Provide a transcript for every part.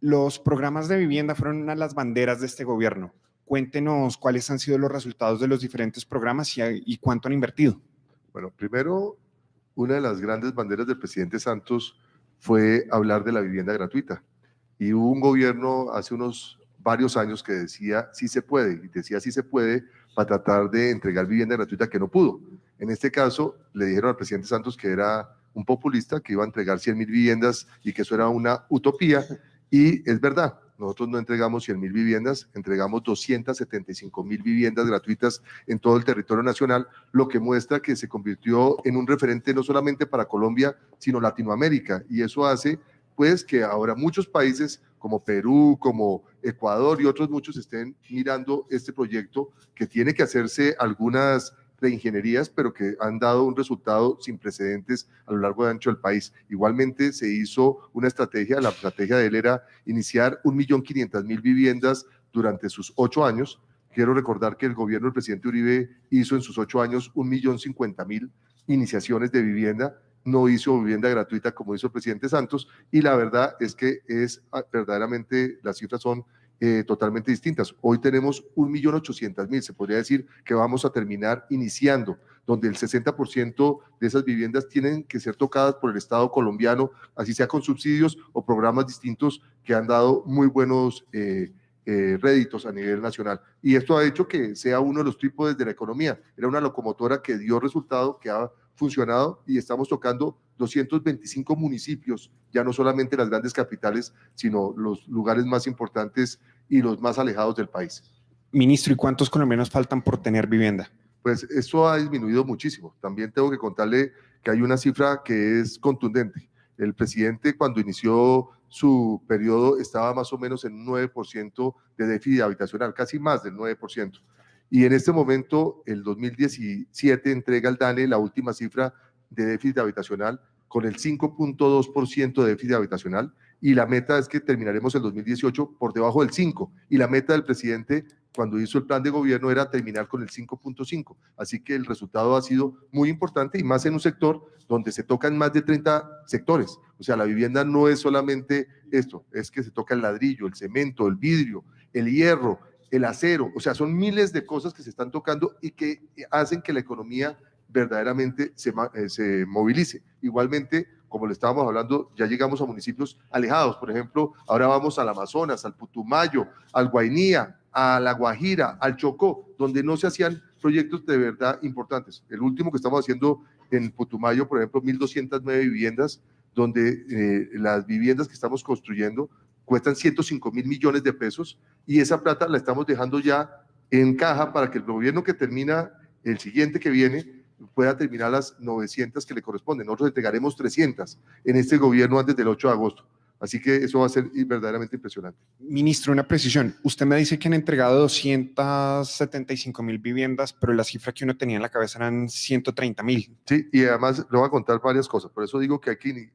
Los programas de vivienda fueron una de las banderas de este gobierno. Cuéntenos cuáles han sido los resultados de los diferentes programas y cuánto han invertido. Bueno, primero, una de las grandes banderas del presidente Santos fue hablar de la vivienda gratuita. Y hubo un gobierno hace varios años que decía sí se puede, y decía sí se puede para tratar de entregar vivienda gratuita que no pudo. En este caso, le dijeron al presidente Santos que era un populista, que iba a entregar 100.000 viviendas y que eso era una utopía. Y es verdad, nosotros no entregamos 100.000 viviendas, entregamos 275.000 viviendas gratuitas en todo el territorio nacional, lo que muestra que se convirtió en un referente no solamente para Colombia, sino Latinoamérica. Y eso hace pues que ahora muchos países como Perú, como Ecuador y otros muchos estén mirando este proyecto, que tiene que hacerse algunas reingenierías, pero que han dado un resultado sin precedentes a lo largo y ancho del país. Igualmente se hizo una estrategia, la estrategia de él era iniciar 1.500.000 viviendas durante sus 8 años. Quiero recordar que el gobierno del presidente Uribe hizo en sus 8 años 1.050.000 iniciaciones de vivienda, no hizo vivienda gratuita como hizo el presidente Santos, y la verdad es que verdaderamente las cifras son totalmente distintas. Hoy tenemos 1.800.000, se podría decir que vamos a terminar iniciando, donde el 60% de esas viviendas tienen que ser tocadas por el Estado colombiano, así sea con subsidios o programas distintos que han dado muy buenos réditos a nivel nacional. Y esto ha hecho que sea uno de los trípodes de la economía. Era una locomotora que dio resultado, que ha funcionado, y estamos tocando 225 municipios, ya no solamente las grandes capitales, sino los lugares más importantes y los más alejados del país. Ministro, ¿y cuántos colombianos faltan por tener vivienda? Pues eso ha disminuido muchísimo. También tengo que contarle que hay una cifra que es contundente. El presidente, cuando inició su periodo, estaba más o menos en un 9% de déficit habitacional, casi más del 9%. Y en este momento, el 2017 entrega al DANE la última cifra de déficit habitacional con el 5.2% de déficit habitacional, y la meta es que terminaremos el 2018 por debajo del 5%, y la meta del presidente cuando hizo el plan de gobierno era terminar con el 5.5%, así que el resultado ha sido muy importante, y más en un sector donde se tocan más de 30 sectores. O sea, la vivienda no es solamente esto, es que se toca el ladrillo, el cemento, el vidrio, el hierro, el acero, o sea, son miles de cosas que se están tocando y que hacen que la economía verdaderamente se movilice. Igualmente, como le estábamos hablando, ya llegamos a municipios alejados, por ejemplo, ahora vamos al Amazonas, al Putumayo, al Guainía, a La Guajira, al Chocó, donde no se hacían proyectos de verdad importantes. El último que estamos haciendo en Putumayo, por ejemplo, 1.209 viviendas, donde las viviendas que estamos construyendo cuestan 105.000 millones de pesos, y esa plata la estamos dejando ya en caja para que el gobierno que termina, el siguiente que viene, pueda terminar las 900 que le corresponden. Nosotros entregaremos 300 en este gobierno antes del 8 de agosto. Así que eso va a ser verdaderamente impresionante. Ministro, una precisión. Usted me dice que han entregado 275.000 viviendas, pero la cifra que uno tenía en la cabeza eran 130.000. Sí, y además le voy a contar varias cosas. Por eso digo que hay que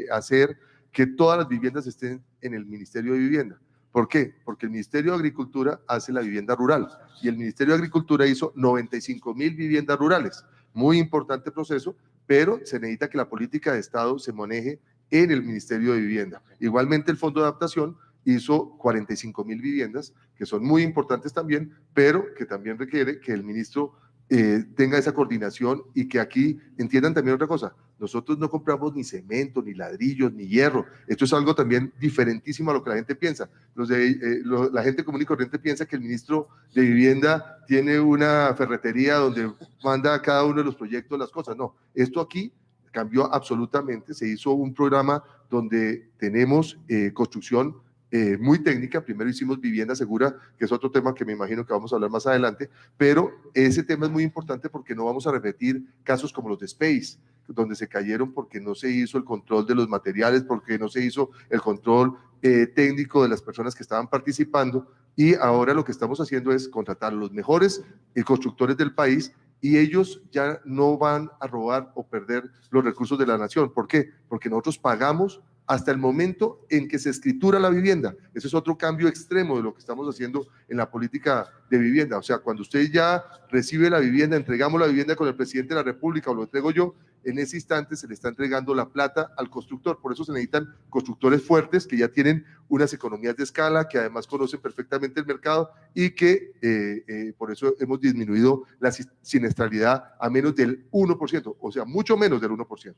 hacer que todas las viviendas estén en el Ministerio de Vivienda. ¿Por qué? Porque el Ministerio de Agricultura hace la vivienda rural, y el Ministerio de Agricultura hizo 95.000 viviendas rurales. Muy importante proceso, pero se necesita que la política de Estado se maneje en el Ministerio de Vivienda. Igualmente el Fondo de Adaptación hizo 45.000 viviendas, que son muy importantes también, pero que también requiere que el ministro tenga esa coordinación, y que aquí entiendan también otra cosa: nosotros no compramos ni cemento, ni ladrillos, ni hierro. Esto es algo también diferentísimo a lo que la gente piensa. La gente común y corriente piensa que el ministro de Vivienda tiene una ferretería donde manda a cada uno de los proyectos las cosas. No, esto aquí cambió absolutamente. Se hizo un programa donde tenemos construcción muy técnica. Primero hicimos vivienda segura, que es otro tema que me imagino que vamos a hablar más adelante, pero ese tema es muy importante porque no vamos a repetir casos como los de Space, donde se cayeron porque no se hizo el control de los materiales, porque no se hizo el control técnico de las personas que estaban participando, y ahora lo que estamos haciendo es contratar a los mejores constructores del país, y ellos ya no van a robar o perder los recursos de la nación. ¿Por qué? Porque nosotros pagamos hasta el momento en que se escritura la vivienda. Ese es otro cambio extremo de lo que estamos haciendo en la política de vivienda. O sea, cuando usted ya recibe la vivienda, entregamos la vivienda con el presidente de la República, o lo entrego yo, en ese instante se le está entregando la plata al constructor. Por eso se necesitan constructores fuertes que ya tienen unas economías de escala, que además conocen perfectamente el mercado y que por eso hemos disminuido la siniestralidad a menos del 1%, o sea, mucho menos del 1%.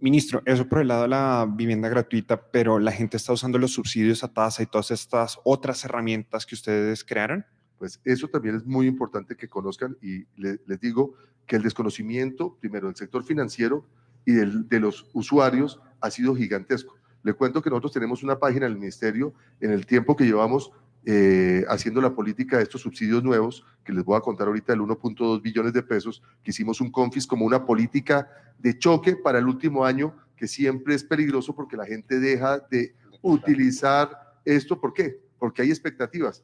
Ministro, eso por el lado de la vivienda gratuita, pero la gente está usando los subsidios a tasa y todas estas otras herramientas que ustedes crearon. Pues eso también es muy importante que conozcan y les digo que el desconocimiento, primero, del sector financiero y de los usuarios ha sido gigantesco. Le cuento que nosotros tenemos una página en el Ministerio en el tiempo que llevamos haciendo la política de estos subsidios nuevos, que les voy a contar ahorita el 1.2 billones de pesos, que hicimos un CONFIS como una política de choque para el último año, que siempre es peligroso porque la gente deja de utilizar esto. ¿Por qué? Porque hay expectativas.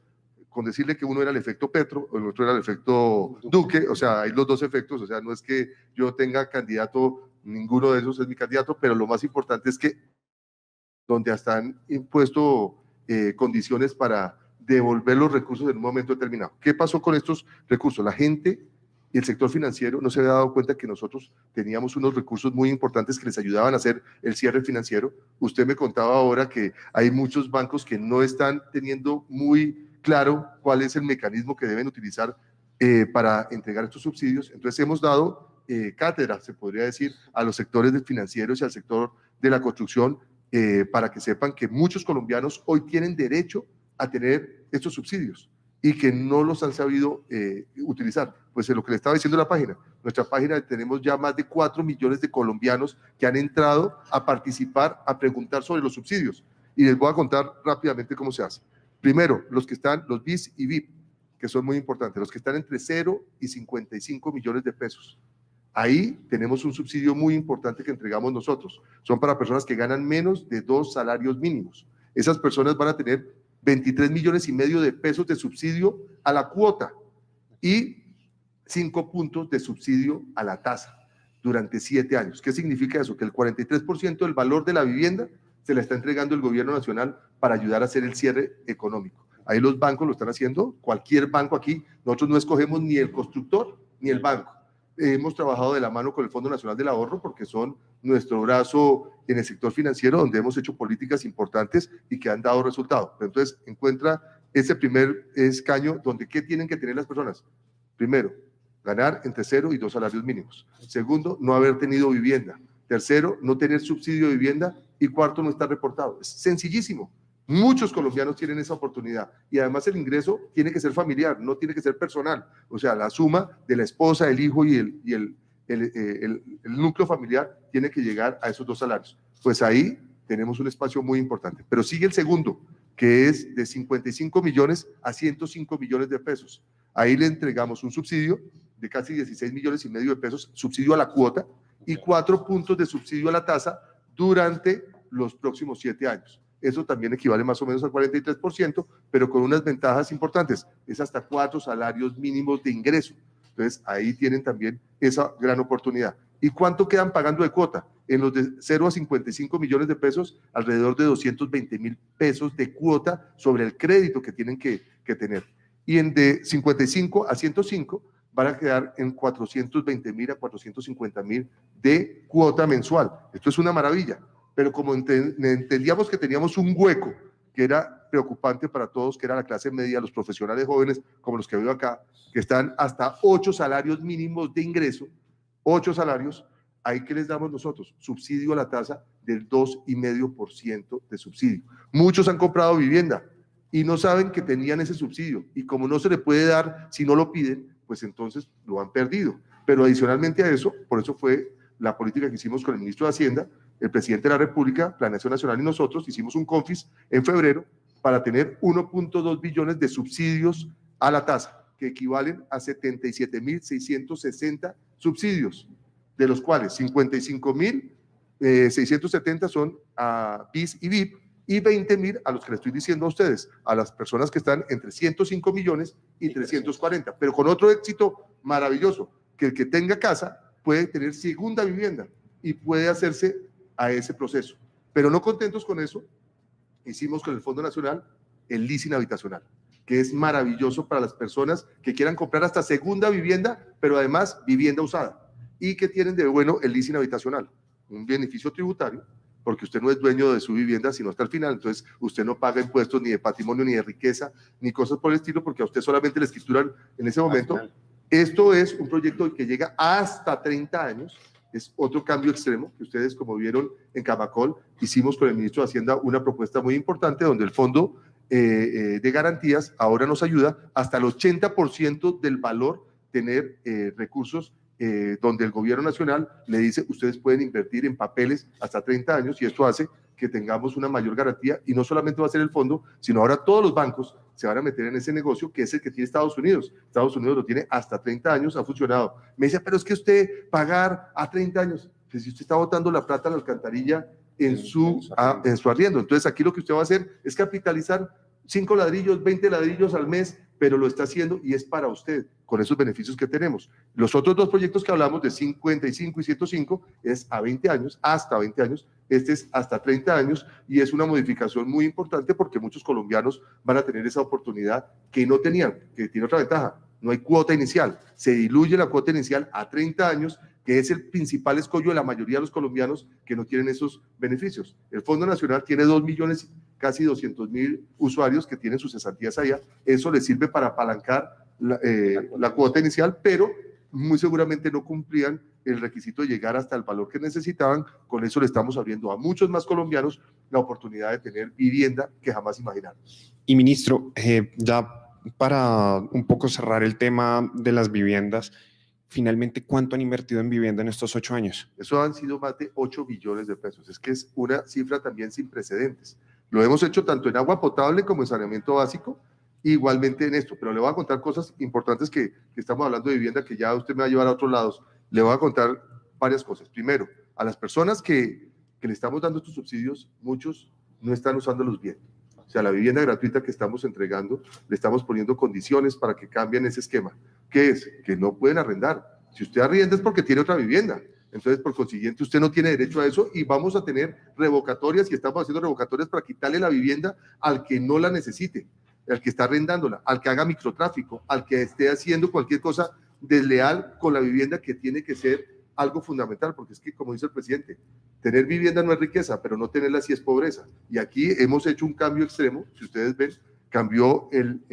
Con decirle que uno era el efecto Petro, el otro era el efecto Duque, o sea, hay los dos efectos, o sea, no es que yo tenga candidato, ninguno de esos es mi candidato, pero lo más importante es que donde hasta han impuesto condiciones para devolver los recursos en un momento determinado. ¿Qué pasó con estos recursos? La gente y el sector financiero no se había dado cuenta que nosotros teníamos unos recursos muy importantes que les ayudaban a hacer el cierre financiero. Usted me contaba ahora que hay muchos bancos que no están teniendo muy claro cuál es el mecanismo que deben utilizar para entregar estos subsidios. Entonces hemos dado cátedra, se podría decir, a los sectores financieros y al sector de la construcción para que sepan que muchos colombianos hoy tienen derecho a tener estos subsidios y que no los han sabido utilizar. Pues es lo que le estaba diciendo la página. Nuestra página tenemos ya más de 4 millones de colombianos que han entrado a participar, a preguntar sobre los subsidios. Y les voy a contar rápidamente cómo se hace. Primero, los que están, los BIS y VIP, que son muy importantes, los que están entre 0 y 55 millones de pesos. Ahí tenemos un subsidio muy importante que entregamos nosotros. Son para personas que ganan menos de 2 salarios mínimos. Esas personas van a tener 23 millones y medio de pesos de subsidio a la cuota y 5 puntos de subsidio a la tasa durante 7 años. ¿Qué significa eso? Que el 43% del valor de la vivienda se la está entregando el gobierno nacional para ayudar a hacer el cierre económico. Ahí los bancos lo están haciendo, cualquier banco aquí. Nosotros no escogemos ni el constructor ni el banco. Hemos trabajado de la mano con el Fondo Nacional del Ahorro porque son nuestro brazo en el sector financiero donde hemos hecho políticas importantes y que han dado resultado. Pero entonces encuentra ese primer escaño donde ¿qué tienen que tener las personas? Primero, ganar entre 0 y 2 salarios mínimos. Segundo, no haber tenido vivienda. Tercero, no tener subsidio de vivienda. Y cuarto, no estar reportado. Es sencillísimo. Muchos colombianos tienen esa oportunidad y además el ingreso tiene que ser familiar, no tiene que ser personal. O sea, la suma de la esposa, el hijo y el núcleo familiar tiene que llegar a esos 2 salarios. Pues ahí tenemos un espacio muy importante. Pero sigue el segundo, que es de 55 millones a 105 millones de pesos. Ahí le entregamos un subsidio de casi 16 millones y medio de pesos, subsidio a la cuota y 4 puntos de subsidio a la tasa durante los próximos 7 años. Eso también equivale más o menos al 43%, pero con unas ventajas importantes. Es hasta 4 salarios mínimos de ingreso. Entonces, ahí tienen también esa gran oportunidad. ¿Y cuánto quedan pagando de cuota? En los de 0 a 55 millones de pesos, alrededor de 220.000 pesos de cuota sobre el crédito que tienen que tener. Y en de 55 a 105 van a quedar en 420.000 a 450.000 de cuota mensual. Esto es una maravilla. Pero como entendíamos que teníamos un hueco que era preocupante para todos, que era la clase media, los profesionales jóvenes, como los que veo acá, que están hasta 8 salarios mínimos de ingreso, 8 salarios, ahí que les damos nosotros, subsidio a la tasa del 2,5% de subsidio. Muchos han comprado vivienda y no saben que tenían ese subsidio, y como no se le puede dar si no lo piden, pues entonces lo han perdido. Pero adicionalmente a eso, por eso fue la política que hicimos con el ministro de Hacienda, el presidente de la República, Planeación Nacional y nosotros hicimos un CONFIS en febrero para tener 1.2 billones de subsidios a la tasa, que equivalen a 77.660 subsidios, de los cuales 55.670 son a BIS y VIP y 20.000 a los que le estoy diciendo a ustedes, a las personas que están entre 105 millones y 340, pero con otro éxito maravilloso, que el que tenga casa puede tener segunda vivienda y puede hacerse a ese proceso. Pero no contentos con eso, hicimos con el Fondo Nacional el leasing habitacional, que es maravilloso para las personas que quieran comprar hasta segunda vivienda, pero además vivienda usada. ¿Y qué tienen de bueno el leasing habitacional? Un beneficio tributario, porque usted no es dueño de su vivienda, sino hasta el final. Entonces, usted no paga impuestos ni de patrimonio, ni de riqueza, ni cosas por el estilo, porque a usted solamente le escrituran en ese momento. Esto es un proyecto que llega hasta 30 años, es otro cambio extremo que ustedes, como vieron en Camacol, hicimos con el ministro de Hacienda una propuesta muy importante donde el fondo de garantías ahora nos ayuda hasta el 80% del valor tener recursos donde el gobierno nacional le dice ustedes pueden invertir en papeles hasta 30 años y esto hace que tengamos una mayor garantía y no solamente va a ser el fondo, sino ahora todos los bancos se van a meter en ese negocio que es el que tiene Estados Unidos. Estados Unidos lo tiene hasta 30 años, ha funcionado. Me dice, pero es que usted pagar a 30 años, pues si usted está botando la plata en la alcantarilla en su arriendo. Entonces aquí lo que usted va a hacer es capitalizar 5 ladrillos, 20 ladrillos al mes, pero lo está haciendo y es para usted, con esos beneficios que tenemos. Los otros dos proyectos que hablamos de 55 y 105 es a 20 años, hasta 20 años, este es hasta 30 años y es una modificación muy importante porque muchos colombianos van a tener esa oportunidad que no tenían, que tiene otra ventaja, no hay cuota inicial, se diluye la cuota inicial a 30 años, que es el principal escollo de la mayoría de los colombianos que no tienen esos beneficios. El Fondo Nacional tiene 2 millones, casi 200.000 usuarios que tienen sus cesantías allá, eso les sirve para apalancar la cuota inicial, pero muy seguramente no cumplían el requisito de llegar hasta el valor que necesitaban. Con eso le estamos abriendo a muchos más colombianos la oportunidad de tener vivienda que jamás imaginaron. Y ministro, ya para un poco cerrar el tema de las viviendas, finalmente, ¿cuánto han invertido en vivienda en estos 8 años? Eso han sido más de 8 billones de pesos. Es que es una cifra también sin precedentes. Lo hemos hecho tanto en agua potable como en saneamiento básico, igualmente en esto. Pero le voy a contar cosas importantes que estamos hablando de vivienda, que ya usted me va a llevar a otros lados. Le voy a contar varias cosas. Primero, a las personas que le estamos dando estos subsidios, muchos no están usándolos bien. O sea, la vivienda gratuita que estamos entregando, le estamos poniendo condiciones para que cambien ese esquema. ¿Qué es? Que no pueden arrendar. Si usted arrienda es porque tiene otra vivienda. Entonces, por consiguiente, usted no tiene derecho a eso y vamos a tener revocatorias y estamos haciendo revocatorias para quitarle la vivienda al que no la necesite, al que está arrendándola, al que haga microtráfico, al que esté haciendo cualquier cosa desleal con la vivienda, que tiene que ser algo fundamental, porque es que, como dice el presidente, tener vivienda no es riqueza, pero no tenerla sí es pobreza. Y aquí hemos hecho un cambio extremo, si ustedes ven, cambió el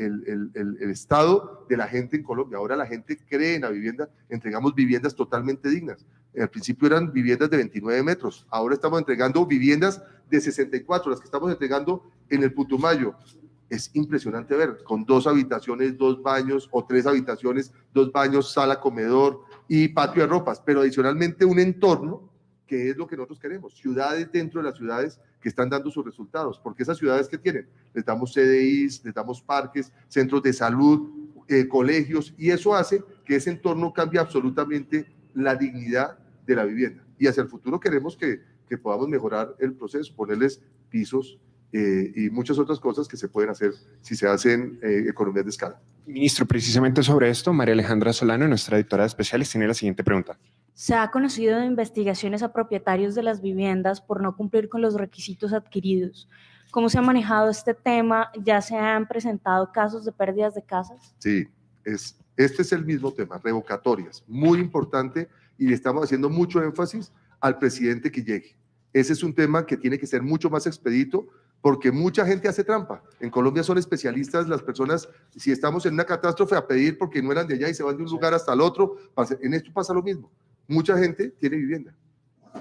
estado de la gente en Colombia. Ahora la gente cree en la vivienda, entregamos viviendas totalmente dignas. Al principio eran viviendas de 29 metros, ahora estamos entregando viviendas de 64, las que estamos entregando en el Putumayo. Es impresionante ver, con 2 habitaciones, 2 baños, o 3 habitaciones, 2 baños, sala, comedor y patio de ropas, pero adicionalmente un entorno que es lo que nosotros queremos, ciudades dentro de las ciudades que están dando sus resultados, porque esas ciudades que tienen, les damos CDIs, les damos parques, centros de salud, colegios, y eso hace que ese entorno cambie absolutamente la dignidad de la vivienda. Y hacia el futuro queremos que podamos mejorar el proceso, ponerles pisos y muchas otras cosas que se pueden hacer si se hacen economías de escala. Ministro, precisamente sobre esto, María Alejandra Solano, nuestra editora de especiales, tiene la siguiente pregunta. Se ha conocido de investigaciones a propietarios de las viviendas por no cumplir con los requisitos adquiridos. ¿Cómo se ha manejado este tema? ¿Ya se han presentado casos de pérdidas de casas? Sí, este es el mismo tema, revocatorias, muy importante, y le estamos haciendo mucho énfasis al presidente que llegue. Ese es un tema que tiene que ser mucho más expedito, porque mucha gente hace trampa. En Colombia son especialistas las personas, si estamos en una catástrofe, a pedir porque no eran de allá y se van de un lugar hasta el otro. En esto pasa lo mismo. Mucha gente tiene vivienda,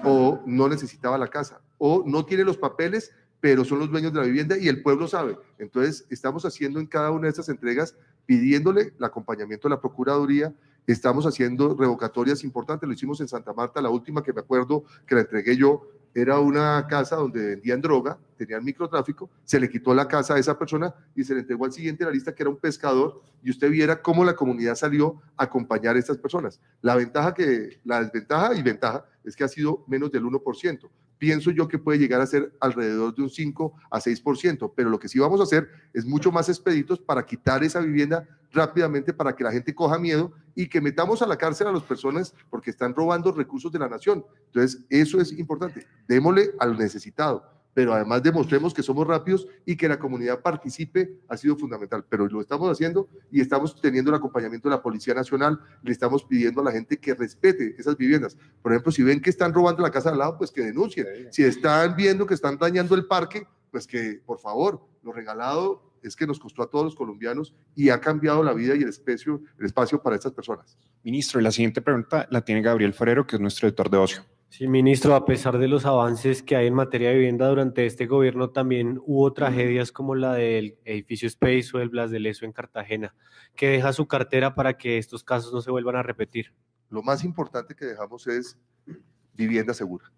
o no necesitaba la casa, o no tiene los papeles, pero son los dueños de la vivienda y el pueblo sabe. Entonces, estamos haciendo en cada una de estas entregas, pidiéndole el acompañamiento de la Procuraduría. Estamos haciendo revocatorias importantes, lo hicimos en Santa Marta, la última que me acuerdo que la entregué yo, era una casa donde vendían droga, tenían microtráfico, se le quitó la casa a esa persona y se le entregó al siguiente en la lista, que era un pescador, y usted viera cómo la comunidad salió a acompañar a estas personas. La desventaja y ventaja es que ha sido menos del 1%. Pienso yo que puede llegar a ser alrededor de un 5 a 6%, pero lo que sí vamos a hacer es mucho más expeditos para quitar esa vivienda rápidamente, para que la gente coja miedo y que metamos a la cárcel a las personas porque están robando recursos de la nación. Entonces, eso es importante. Démosle al necesitado, pero además demostremos que somos rápidos y que la comunidad participe, ha sido fundamental, pero lo estamos haciendo y estamos teniendo el acompañamiento de la Policía Nacional, le estamos pidiendo a la gente que respete esas viviendas. Por ejemplo, si ven que están robando la casa de al lado, pues que denuncien. Si están viendo que están dañando el parque, pues que, por favor, lo regalado es que nos costó a todos los colombianos y ha cambiado la vida y el espacio para estas personas. Ministro, la siguiente pregunta la tiene Gabriel Forero, que es nuestro editor de ocio. Sí, ministro, a pesar de los avances que hay en materia de vivienda durante este gobierno, también hubo tragedias como la del edificio Space o el Blas de Lezo en Cartagena. ¿Qué deja su cartera para que estos casos no se vuelvan a repetir? Lo más importante que dejamos es vivienda segura.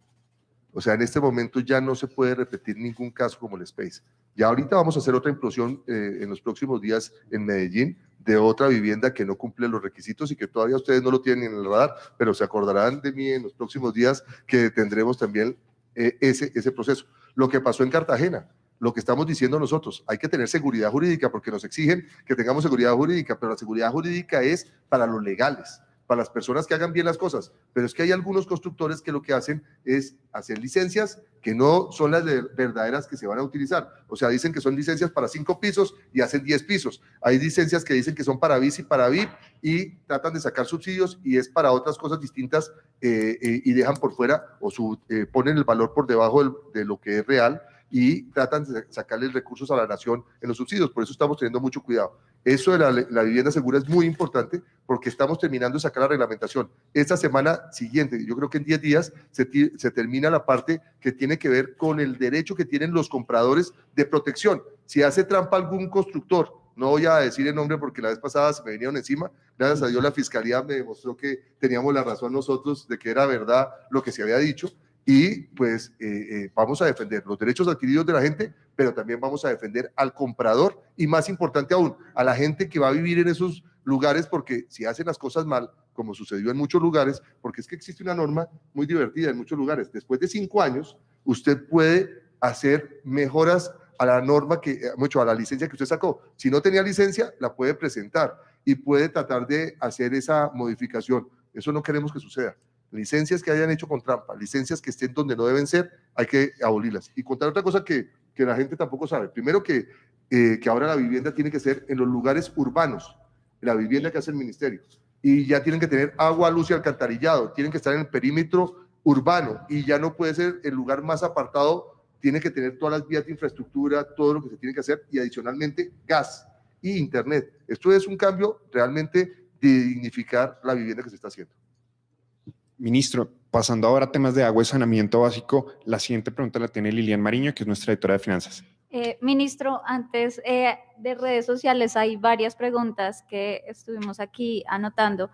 O sea, en este momento ya no se puede repetir ningún caso como el Space. Ya ahorita vamos a hacer otra implosión en los próximos días en Medellín de otra vivienda que no cumple los requisitos y que todavía ustedes no lo tienen en el radar, pero se acordarán de mí en los próximos días que tendremos también ese proceso. Lo que pasó en Cartagena, lo que estamos diciendo nosotros, hay que tener seguridad jurídica porque nos exigen que tengamos seguridad jurídica, pero la seguridad jurídica es para los legales, para las personas que hagan bien las cosas, pero es que hay algunos constructores que lo que hacen es hacer licencias que no son las verdaderas que se van a utilizar, o sea, dicen que son licencias para 5 pisos y hacen 10 pisos, hay licencias que dicen que son para BIS y para VIP y tratan de sacar subsidios y es para otras cosas distintas y dejan por fuera o ponen el valor por debajo de lo que es real y tratan de sacarle recursos a la nación en los subsidios, por eso estamos teniendo mucho cuidado. Eso de la vivienda segura es muy importante porque estamos terminando de sacar la reglamentación. Esta semana siguiente, yo creo que en 10 días se termina la parte que tiene que ver con el derecho que tienen los compradores de protección. Si hace trampa algún constructor, no voy a decir el nombre porque la vez pasada se me vinieron encima, gracias a Dios la Fiscalía me demostró que teníamos la razón nosotros de que era verdad lo que se había dicho, y pues vamos a defender los derechos adquiridos de la gente, pero también vamos a defender al comprador y más importante aún, a la gente que va a vivir en esos lugares, porque si hacen las cosas mal, como sucedió en muchos lugares, porque es que existe una norma muy divertida en muchos lugares, después de 5 años, usted puede hacer mejoras a la norma, a la licencia que usted sacó. Si no tenía licencia, la puede presentar y puede tratar de hacer esa modificación. Eso no queremos que suceda. Licencias que hayan hecho con trampa, licencias que estén donde no deben ser, hay que abolirlas. Y contar otra cosa que la gente tampoco sabe. Primero que ahora la vivienda tiene que ser en los lugares urbanos, la vivienda que hace el ministerio. Y ya tienen que tener agua, luz y alcantarillado, tienen que estar en el perímetro urbano y ya no puede ser el lugar más apartado, tiene que tener todas las vías de infraestructura, todo lo que se tiene que hacer y adicionalmente gas y internet. Esto es un cambio realmente de dignificar la vivienda que se está haciendo. Ministro, pasando ahora a temas de agua y saneamiento básico, la siguiente pregunta la tiene Lilian Mariño, que es nuestra editora de finanzas. Ministro, antes de redes sociales hay varias preguntas que estuvimos aquí anotando.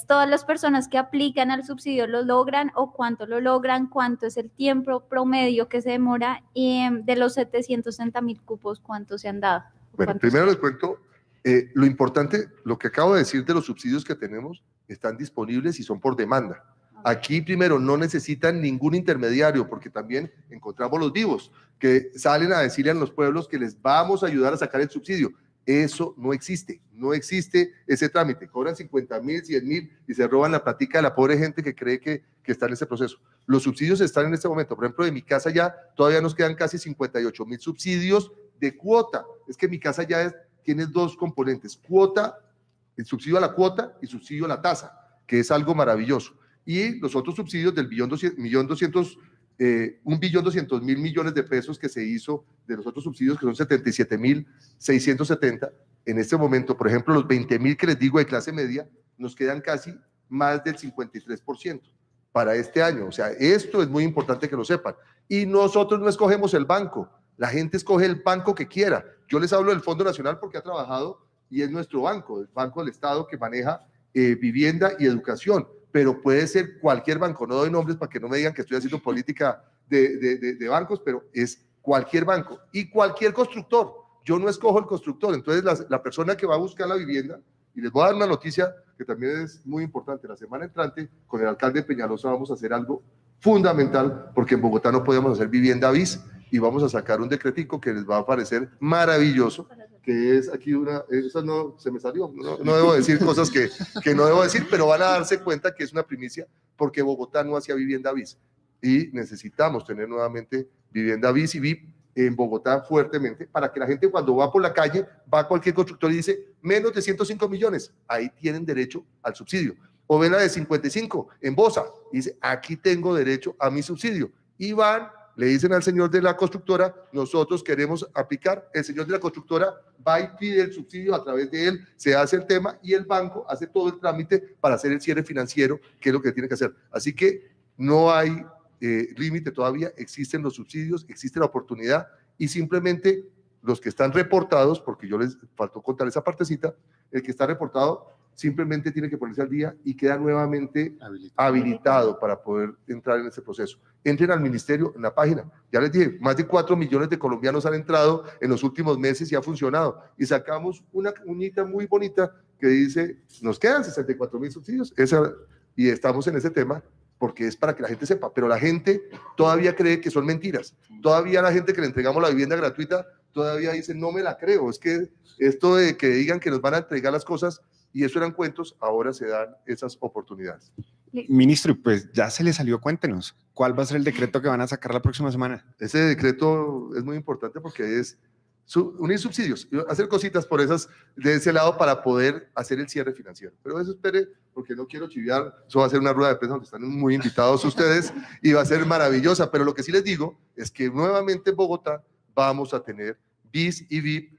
¿Todas las personas que aplican al subsidio lo logran o cuánto lo logran? ¿Cuánto es el tiempo promedio que se demora? Y de los 760.000 cupos, ¿cuántos se han dado? Bueno, primero les cuento, lo importante, lo que acabo de decir de los subsidios que tenemos, están disponibles y son por demanda. Aquí, primero, no necesitan ningún intermediario, porque también encontramos los vivos que salen a decirle a los pueblos que les vamos a ayudar a sacar el subsidio. Eso no existe ese trámite. Cobran 50.000, 100.000 y se roban la plática de la pobre gente que cree que está en ese proceso. Los subsidios están en este momento. Por ejemplo, de mi casa ya todavía nos quedan casi 58.000 subsidios de cuota. Es que mi casa ya tiene 2 componentes, cuota, el subsidio a la cuota y subsidio a la tasa, que es algo maravilloso. Y los otros subsidios del 1.200.000 millones de pesos que se hizo de los otros subsidios, que son 77.670, en este momento, por ejemplo, los 20.000 que les digo de clase media, nos quedan casi más del 53% para este año. O sea, esto es muy importante que lo sepan. Y nosotros no escogemos el banco, la gente escoge el banco que quiera. Yo les hablo del Fondo Nacional porque ha trabajado y es nuestro banco, el Banco del Estado que maneja vivienda y educación, pero puede ser cualquier banco, no doy nombres para que no me digan que estoy haciendo política de bancos, pero es cualquier banco y cualquier constructor. Yo no escojo el constructor, entonces la persona que va a buscar la vivienda, y les voy a dar una noticia que también es muy importante, la semana entrante con el alcalde de Peñalosa vamos a hacer algo fundamental, porque en Bogotá no podemos hacer vivienda bis, y vamos a sacar un decretico que les va a parecer maravilloso, que es aquí eso no se me salió, no debo decir cosas que no debo decir, pero van a darse cuenta que es una primicia, porque Bogotá no hacía vivienda bis, y necesitamos tener nuevamente vivienda BIS y VIP en Bogotá fuertemente, para que la gente cuando va por la calle, va a cualquier constructor y dice, menos de 105 millones, ahí tienen derecho al subsidio. O ven la de 55 en Bosa, y dice, aquí tengo derecho a mi subsidio. Y van, le dicen al señor de la constructora, nosotros queremos aplicar, el señor de la constructora va y pide el subsidio, a través de él se hace el tema y el banco hace todo el trámite para hacer el cierre financiero, que es lo que tiene que hacer. Así que no hay límite todavía, existen los subsidios, existe la oportunidad y simplemente los que están reportados, porque yo les faltó contar esa partecita, el que está reportado simplemente tiene que ponerse al día y queda nuevamente habilitado para poder entrar en ese proceso. Entren al ministerio, en la página, ya les dije, más de 4 millones de colombianos han entrado en los últimos meses y ha funcionado, y sacamos una unita muy bonita que dice, nos quedan 64.000 subsidios, y estamos en ese tema, porque es para que la gente sepa, pero la gente todavía cree que son mentiras, todavía la gente que le entregamos la vivienda gratuita, todavía dice, no me la creo, es que esto de que digan que nos van a entregar las cosas, y eso eran cuentos, ahora se dan esas oportunidades. Ministro, pues ya se le salió, cuéntenos, ¿cuál va a ser el decreto que van a sacar la próxima semana? Ese decreto es muy importante porque es unir subsidios, hacer cositas por de ese lado para poder hacer el cierre financiero. Pero eso espere, porque no quiero chiviar, eso va a ser una rueda de prensa donde están muy invitados ustedes y va a ser maravillosa, pero lo que sí les digo es que nuevamente en Bogotá vamos a tener BIS y VIP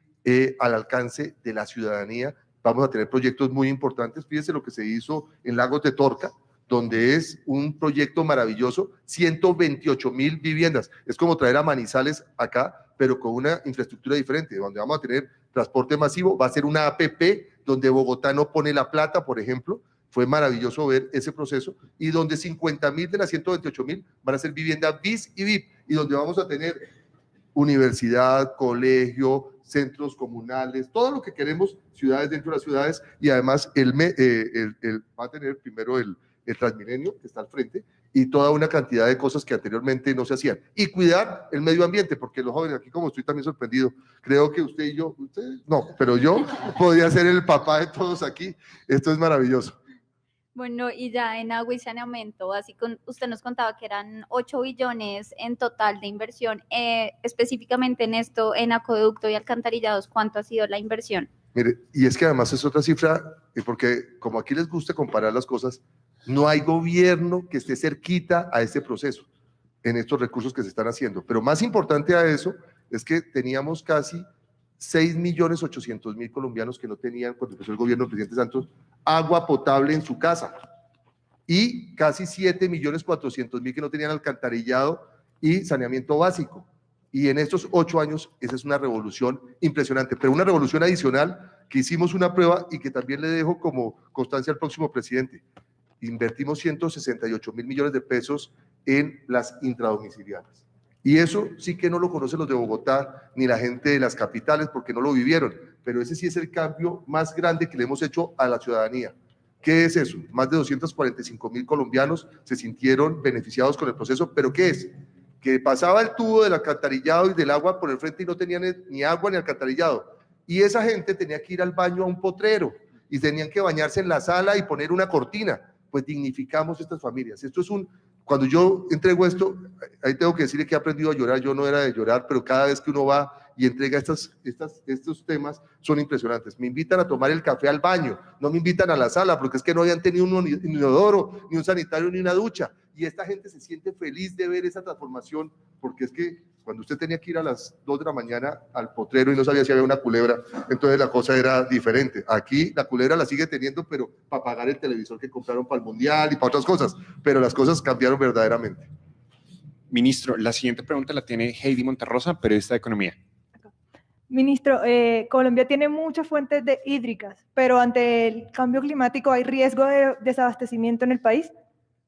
al alcance de la ciudadanía, vamos a tener proyectos muy importantes, fíjense lo que se hizo en Lagos de Torca, donde es un proyecto maravilloso, 128.000 viviendas, es como traer a Manizales acá, pero con una infraestructura diferente, donde vamos a tener transporte masivo, va a ser una APP, donde Bogotá no pone la plata, por ejemplo, fue maravilloso ver ese proceso, y donde 50.000 de las 128.000 van a ser vivienda BIS y VIP, y donde vamos a tener universidad, colegio, centros comunales, todo lo que queremos, ciudades dentro de las ciudades, y además va a tener primero el Transmilenio, que está al frente, y toda una cantidad de cosas que anteriormente no se hacían. Y cuidar el medio ambiente, porque los jóvenes, aquí como estoy también sorprendido, creo que usted y yo, no, pero yo podría ser el papá de todos aquí, esto es maravilloso. Bueno, y ya en agua y saneamiento, usted nos contaba que eran 8 billones en total de inversión, específicamente en esto, en acueducto y alcantarillados, ¿cuánto ha sido la inversión? Mire, y es que además es otra cifra, porque como aquí les gusta comparar las cosas, no hay gobierno que esté cerquita a este proceso, en estos recursos que se están haciendo, pero más importante a eso es que teníamos casi 6.800.000 colombianos que no tenían, cuando empezó el gobierno del presidente Santos, agua potable en su casa, y casi 7.400.000 que no tenían alcantarillado y saneamiento básico. Y en estos 8 años, esa es una revolución impresionante, pero una revolución adicional que hicimos una prueba y que también le dejo como constancia al próximo presidente. Invertimos 168.000 millones de pesos en las intradomiciliares. Y eso sí que no lo conocen los de Bogotá ni la gente de las capitales porque no lo vivieron, pero ese sí es el cambio más grande que le hemos hecho a la ciudadanía. ¿Qué es eso? Más de 245.000 colombianos se sintieron beneficiados con el proceso, pero ¿qué es? Que pasaba el tubo del alcantarillado y del agua por el frente y no tenían ni agua ni alcantarillado. Y esa gente tenía que ir al baño a un potrero y tenían que bañarse en la sala y poner una cortina. Pues dignificamos estas familias. Esto es cuando yo entrego esto, ahí tengo que decirle que he aprendido a llorar, yo no era de llorar, pero cada vez que uno va y entrega estos temas son impresionantes. Me invitan a tomar el café al baño, no me invitan a la sala, porque es que no habían tenido un inodoro, ni un sanitario, ni una ducha, y esta gente se siente feliz de ver esa transformación, porque es que cuando usted tenía que ir a las 2 de la mañana al potrero y no sabía si había una culebra, entonces la cosa era diferente. Aquí la culebra la sigue teniendo, pero para pagar el televisor que compraron para el Mundial y para otras cosas, pero las cosas cambiaron verdaderamente. Ministro, la siguiente pregunta la tiene Heidi Monterrosa, periodista de Economía. Ministro, Colombia tiene muchas fuentes hídricas, pero ante el cambio climático, ¿hay riesgo de desabastecimiento en el país?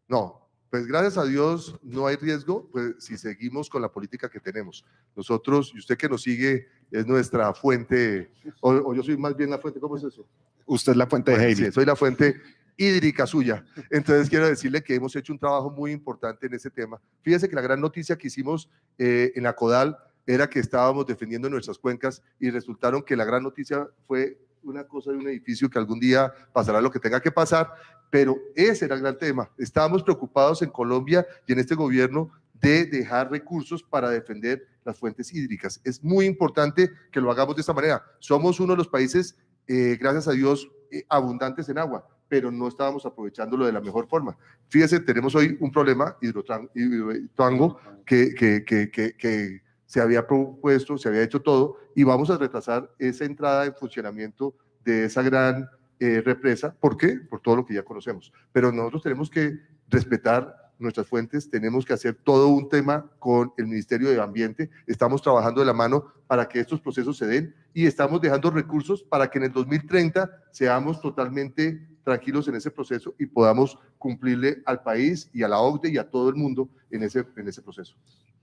No. Pues gracias a Dios no hay riesgo, pues si seguimos con la política que tenemos. Nosotros, y usted que nos sigue, es nuestra fuente, o yo soy más bien la fuente, ¿cómo es eso? Usted es la fuente de Heidi. Sí, soy la fuente hídrica suya. Entonces quiero decirle que hemos hecho un trabajo muy importante en ese tema. Fíjese que la gran noticia que hicimos en la CODAL era que estábamos defendiendo nuestras cuencas y resultaron que la gran noticia fue una cosa de un edificio que algún día pasará lo que tenga que pasar, pero ese era el gran tema. Estábamos preocupados en Colombia y en este gobierno de dejar recursos para defender las fuentes hídricas. Es muy importante que lo hagamos de esta manera. Somos uno de los países, gracias a Dios, abundantes en agua, pero no estábamos aprovechándolo de la mejor forma. Fíjese, tenemos hoy un problema Hidroituango que se había propuesto, se había hecho todo, y vamos a retrasar esa entrada en funcionamiento de esa gran represa. ¿Por qué? Por todo lo que ya conocemos. Pero nosotros tenemos que respetar nuestras fuentes, tenemos que hacer todo un tema con el Ministerio de Ambiente, estamos trabajando de la mano para que estos procesos se den y estamos dejando recursos para que en el 2030 seamos totalmente tranquilos en ese proceso y podamos cumplirle al país y a la OCDE y a todo el mundo en ese proceso.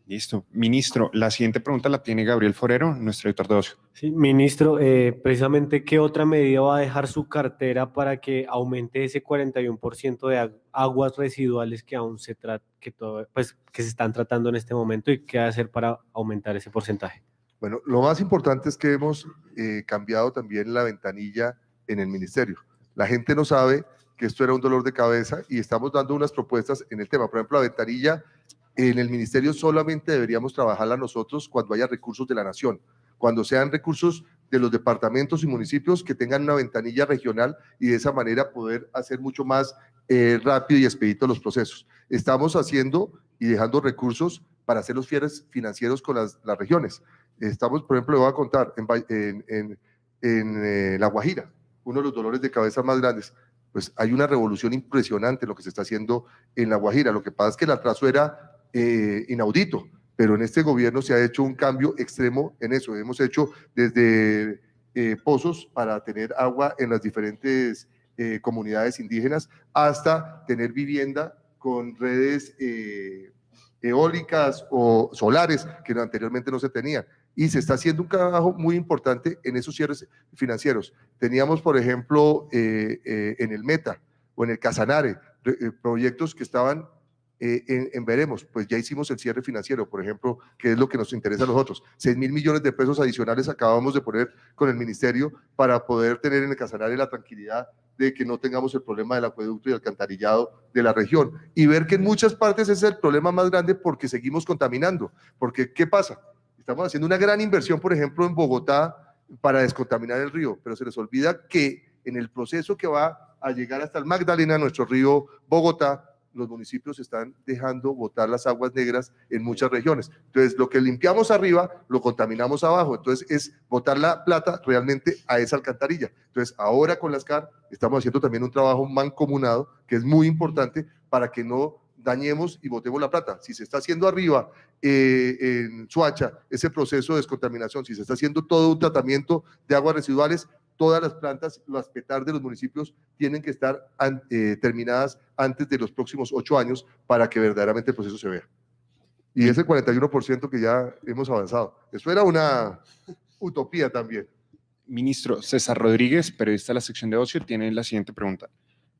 Listo. Ministro, la siguiente pregunta la tiene Gabriel Forero, nuestro editor de ocio. Sí, ministro, precisamente, ¿qué otra medida va a dejar su cartera para que aumente ese 41% de aguas residuales que aún se están tratando en este momento, y qué va a hacer para aumentar ese porcentaje? Bueno, lo más importante es que hemos cambiado también la ventanilla en el ministerio. La gente no sabe que esto era un dolor de cabeza y estamos dando unas propuestas en el tema. Por ejemplo, la ventanilla en el ministerio solamente deberíamos trabajarla nosotros cuando haya recursos de la nación, cuando sean recursos de los departamentos y municipios que tengan una ventanilla regional y de esa manera poder hacer mucho más rápido y expedito los procesos. Estamos haciendo y dejando recursos para hacer los cierres financieros con las regiones. Estamos, por ejemplo, le voy a contar, en La Guajira, uno de los dolores de cabeza más grandes, pues hay una revolución impresionante en lo que se está haciendo en La Guajira. Lo que pasa es que el atraso era inaudito, pero en este gobierno se ha hecho un cambio extremo en eso. Hemos hecho desde pozos para tener agua en las diferentes comunidades indígenas hasta tener vivienda con redes eólicas o solares que anteriormente no se tenían. Y se está haciendo un trabajo muy importante en esos cierres financieros. Teníamos, por ejemplo, en el Meta o en el Casanare, proyectos que estaban en veremos, pues ya hicimos el cierre financiero, por ejemplo, que es lo que nos interesa a nosotros. 6.000 millones de pesos adicionales acabamos de poner con el ministerio para poder tener en el Casanare la tranquilidad de que no tengamos el problema del acueducto y alcantarillado de la región, y ver que en muchas partes ese es el problema más grande porque seguimos contaminando. Porque, ¿qué pasa? Estamos haciendo una gran inversión, por ejemplo, en Bogotá para descontaminar el río, pero se les olvida que en el proceso que va a llegar hasta el Magdalena, nuestro río Bogotá, los municipios están dejando botar las aguas negras en muchas regiones. Entonces, lo que limpiamos arriba, lo contaminamos abajo. Entonces, es botar la plata realmente a esa alcantarilla. Entonces, ahora con las CAR estamos haciendo también un trabajo mancomunado que es muy importante para que no dañemos y botemos la plata. Si se está haciendo arriba en Soacha ese proceso de descontaminación, si se está haciendo todo un tratamiento de aguas residuales, todas las plantas, las PETAR de los municipios tienen que estar terminadas antes de los próximos 8 años para que verdaderamente el proceso se vea. Y ese 41% que ya hemos avanzado. Eso era una utopía también. Ministro, César Rodríguez, periodista de la sección de ocio, tiene la siguiente pregunta.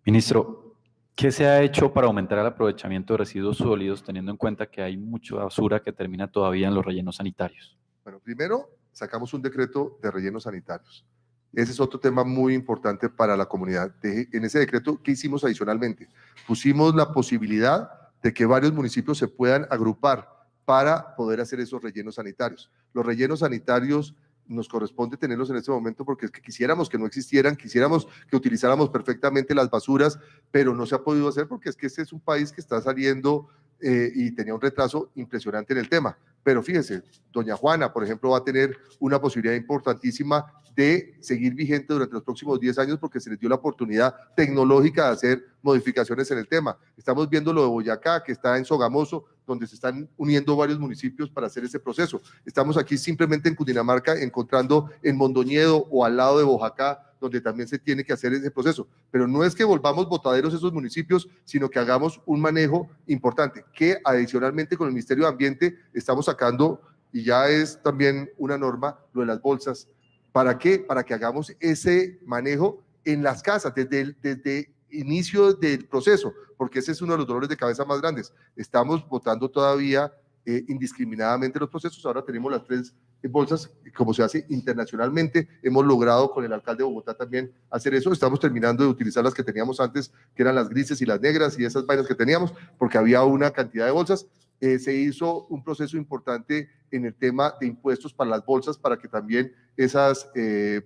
Ministro, ¿qué se ha hecho para aumentar el aprovechamiento de residuos sólidos, teniendo en cuenta que hay mucha basura que termina todavía en los rellenos sanitarios? Bueno, primero sacamos un decreto de rellenos sanitarios. Ese es otro tema muy importante para la comunidad. En ese decreto, ¿qué hicimos adicionalmente? Pusimos la posibilidad de que varios municipios se puedan agrupar para poder hacer esos rellenos sanitarios. Los rellenos sanitarios nos corresponde tenerlos en este momento porque es que quisiéramos que no existieran, quisiéramos que utilizáramos perfectamente las basuras, pero no se ha podido hacer porque es que este es un país que está saliendo y tenía un retraso impresionante en el tema. Pero fíjese, doña Juana, por ejemplo, va a tener una posibilidad importantísima de seguir vigente durante los próximos 10 años porque se les dio la oportunidad tecnológica de hacer modificaciones en el tema. Estamos viendo lo de Boyacá, que está en Sogamoso, donde se están uniendo varios municipios para hacer ese proceso. Estamos aquí simplemente en Cundinamarca, encontrando en Mondoñedo o al lado de Boyacá, donde también se tiene que hacer ese proceso. Pero no es que volvamos botaderos esos municipios, sino que hagamos un manejo importante, que adicionalmente con el Ministerio de Ambiente estamos sacando, y ya es también una norma, lo de las bolsas. ¿Para qué? Para que hagamos ese manejo en las casas, desde inicio del proceso, porque ese es uno de los dolores de cabeza más grandes. Estamos botando todavía indiscriminadamente los procesos. Ahora tenemos las 3 bolsas, como se hace internacionalmente. Hemos logrado con el alcalde de Bogotá también hacer eso. Estamos terminando de utilizar las que teníamos antes, que eran las grises y las negras y esas vainas que teníamos, porque había una cantidad de bolsas, Se hizo un proceso importante en el tema de impuestos para las bolsas, para que también esas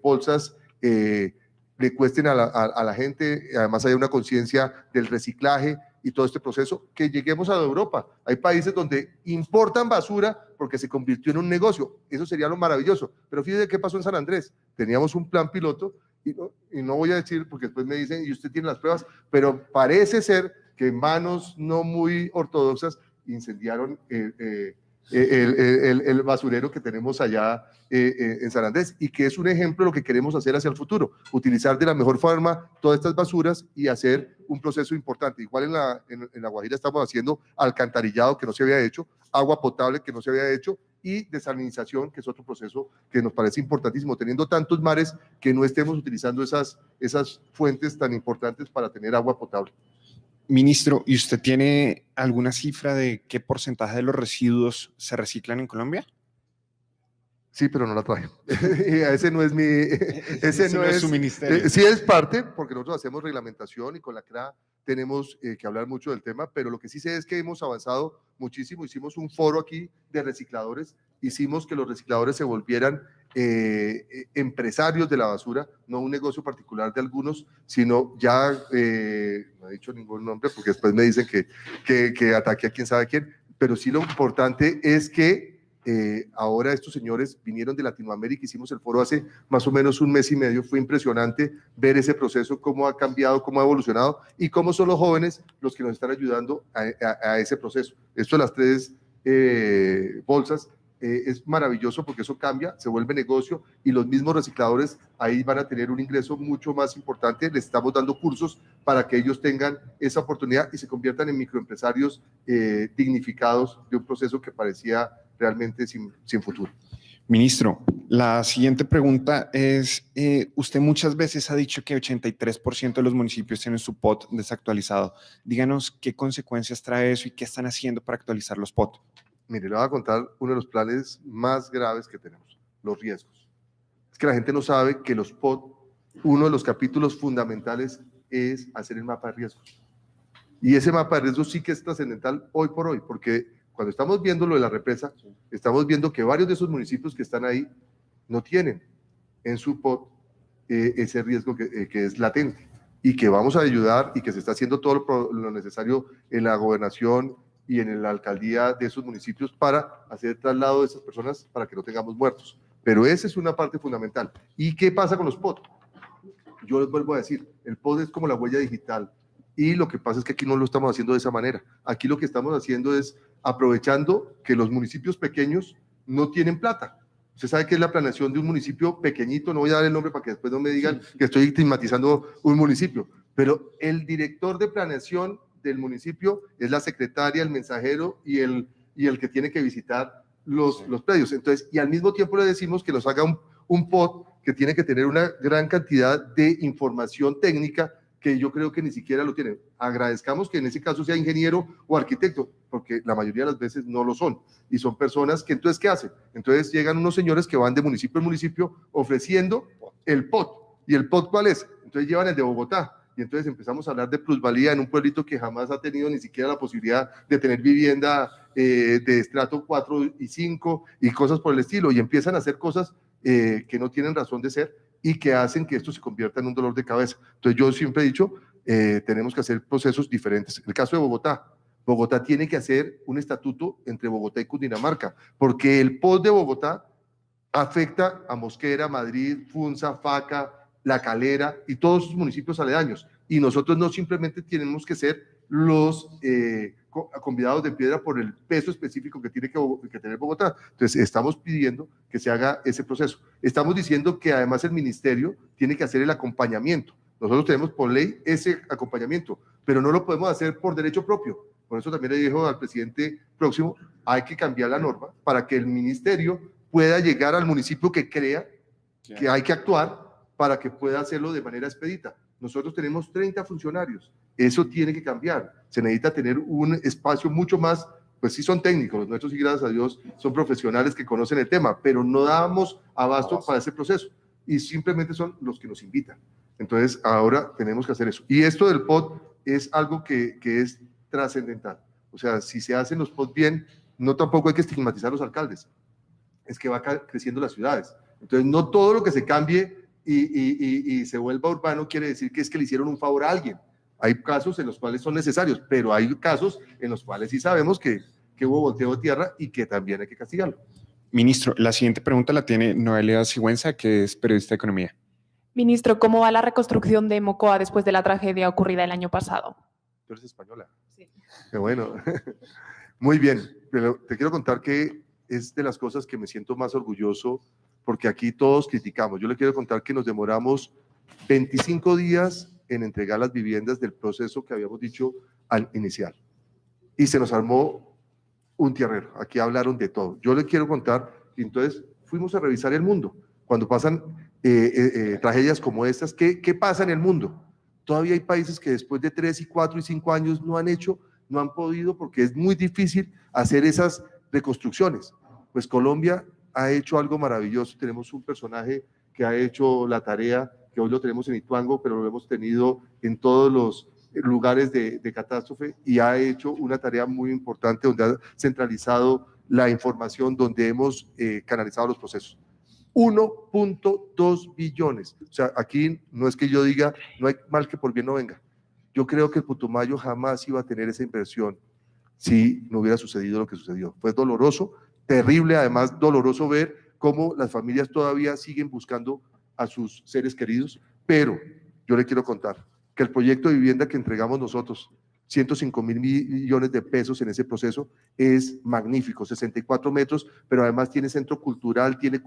bolsas le cuesten a la gente, además hay una conciencia del reciclaje y todo este proceso, que lleguemos a Europa. Hay países donde importan basura porque se convirtió en un negocio, eso sería lo maravilloso, pero fíjese qué pasó en San Andrés, teníamos un plan piloto, y no voy a decir porque después me dicen, y usted tiene las pruebas, pero parece ser que manos no muy ortodoxas incendiaron el basurero que tenemos allá en San Andrés, y que es un ejemplo de lo que queremos hacer hacia el futuro, utilizar de la mejor forma todas estas basuras y hacer un proceso importante. Igual en la Guajira estamos haciendo alcantarillado que no se había hecho, agua potable que no se había hecho, y desalinización, que es otro proceso que nos parece importantísimo, teniendo tantos mares, que no estemos utilizando esas fuentes tan importantes para tener agua potable. Ministro, ¿y usted tiene alguna cifra de qué porcentaje de los residuos se reciclan en Colombia? Sí, pero no la traje. Ese no es mi... Ese no es su ministerio. Sí es parte, porque nosotros hacemos reglamentación y con la CRA tenemos que hablar mucho del tema, pero lo que sí sé es que hemos avanzado muchísimo. Hicimos un foro aquí de recicladores, hicimos que los recicladores se volvieran empresarios de la basura, no un negocio particular de algunos, sino ya, no he dicho ningún nombre porque después me dicen que ataque a quién sabe quién, pero sí lo importante es que ahora estos señores vinieron de Latinoamérica, hicimos el foro hace más o menos un mes y medio, fue impresionante ver ese proceso, cómo ha cambiado, cómo ha evolucionado y cómo son los jóvenes los que nos están ayudando a ese proceso. Esto de las 3 bolsas es maravilloso porque eso cambia, se vuelve negocio y los mismos recicladores ahí van a tener un ingreso mucho más importante. Les estamos dando cursos para que ellos tengan esa oportunidad y se conviertan en microempresarios dignificados de un proceso que parecía realmente sin futuro. Ministro, la siguiente pregunta es, usted muchas veces ha dicho que 83% de los municipios tienen su POT desactualizado. Díganos qué consecuencias trae eso y qué están haciendo para actualizar los POT. Mire, le voy a contar uno de los planes más graves que tenemos, los riesgos. Es que la gente no sabe que los POT, uno de los capítulos fundamentales es hacer el mapa de riesgos. Y ese mapa de riesgos sí que es trascendental hoy por hoy, porque cuando estamos viendo lo de la represa, estamos viendo que varios de esos municipios que están ahí no tienen en su POT ese riesgo que es latente y que vamos a ayudar y que se está haciendo todo lo necesario en la gobernación y en la alcaldía de esos municipios para hacer traslado de esas personas para que no tengamos muertos. Pero esa es una parte fundamental. ¿Y qué pasa con los POT? Yo les vuelvo a decir, el POT es como la huella digital y lo que pasa es que aquí no lo estamos haciendo de esa manera. Aquí lo que estamos haciendo es aprovechando que los municipios pequeños no tienen plata. Usted sabe que es la planeación de un municipio pequeñito, no voy a dar el nombre para que después no me digan que estoy estigmatizando un municipio, pero el director de planeación del municipio es la secretaria, el mensajero y el que tiene que visitar los predios. Entonces, y al mismo tiempo le decimos que nos haga un POT que tiene que tener una gran cantidad de información técnica que yo creo que ni siquiera lo tienen. Agradezcamos que en ese caso sea ingeniero o arquitecto, porque la mayoría de las veces no lo son. Y son personas que entonces, ¿qué hacen? Entonces llegan unos señores que van de municipio en municipio ofreciendo el POT. ¿Y el POT cuál es? Entonces llevan el de Bogotá. Y entonces empezamos a hablar de plusvalía en un pueblito que jamás ha tenido ni siquiera la posibilidad de tener vivienda de estrato 4 y 5 y cosas por el estilo. Y empiezan a hacer cosas que no tienen razón de ser y que hacen que esto se convierta en un dolor de cabeza. Entonces yo siempre he dicho, tenemos que hacer procesos diferentes. El caso de Bogotá tiene que hacer un estatuto entre Bogotá y Cundinamarca, porque el POT de Bogotá afecta a Mosquera, Madrid, Funza, Faca, La Calera y todos sus municipios aledaños. Y nosotros no simplemente tenemos que ser los convidados de piedra por el peso específico que tiene que tener Bogotá. Entonces, estamos pidiendo que se haga ese proceso. Estamos diciendo que además el ministerio tiene que hacer el acompañamiento. Nosotros tenemos por ley ese acompañamiento, pero no lo podemos hacer por derecho propio. Por eso también le dijo al presidente próximo, hay que cambiar la norma para que el ministerio pueda llegar al municipio que crea que hay que actuar para que pueda hacerlo de manera expedita. Nosotros tenemos 30 funcionarios, eso tiene que cambiar, se necesita tener un espacio mucho más, pues sí son técnicos, los nuestros y gracias a Dios son profesionales que conocen el tema, pero no damos abasto para ese proceso y simplemente son los que nos invitan. Entonces ahora tenemos que hacer eso. Y esto del POT es algo que es trascendental, O sea, si se hacen los POT bien, no tampoco hay que estigmatizar a los alcaldes. Es que va creciendo las ciudades. Entonces, no todo lo que se cambie y se vuelva urbano quiere decir que es que le hicieron un favor a alguien. Hay casos en los cuales son necesarios, pero hay casos en los cuales sí sabemos que hubo volteo de tierra y que también hay que castigarlo. Ministro, la siguiente pregunta la tiene Noelia Sigüenza, que es periodista de economía. Ministro, ¿cómo va la reconstrucción de Mocoa después de la tragedia ocurrida el año pasado? ¿Tú eres española? Sí. Qué bueno. Muy bien, pero te quiero contar que es de las cosas que me siento más orgulloso, porque aquí todos criticamos. Yo le quiero contar que nos demoramos 25 días en entregar las viviendas del proceso que habíamos dicho al inicial. Y se nos armó un tierrero. Aquí hablaron de todo. Yo le quiero contar, y entonces fuimos a revisar el mundo. Cuando pasan tragedias como estas, ¿qué pasa en el mundo? Todavía hay países que después de 3 y 4 y 5 años no han podido, porque es muy difícil hacer esas reconstrucciones. Pues Colombia ha hecho algo maravilloso. Tenemos un personaje que ha hecho la tarea, que hoy lo tenemos en Ituango, pero lo hemos tenido en todos los lugares de catástrofe, y ha hecho una tarea muy importante donde ha centralizado la información, donde hemos canalizado los procesos. 1.2 billones. O sea, aquí no es que yo diga, no hay mal que por bien no venga. Yo creo que el Putumayo jamás iba a tener esa inversión si no hubiera sucedido lo que sucedió. Fue doloroso, terrible, además doloroso ver cómo las familias todavía siguen buscando a sus seres queridos, pero yo le quiero contar que el proyecto de vivienda que entregamos nosotros, 105.000 millones de pesos en ese proceso, es magnífico, 64 metros, pero además tiene centro cultural, tiene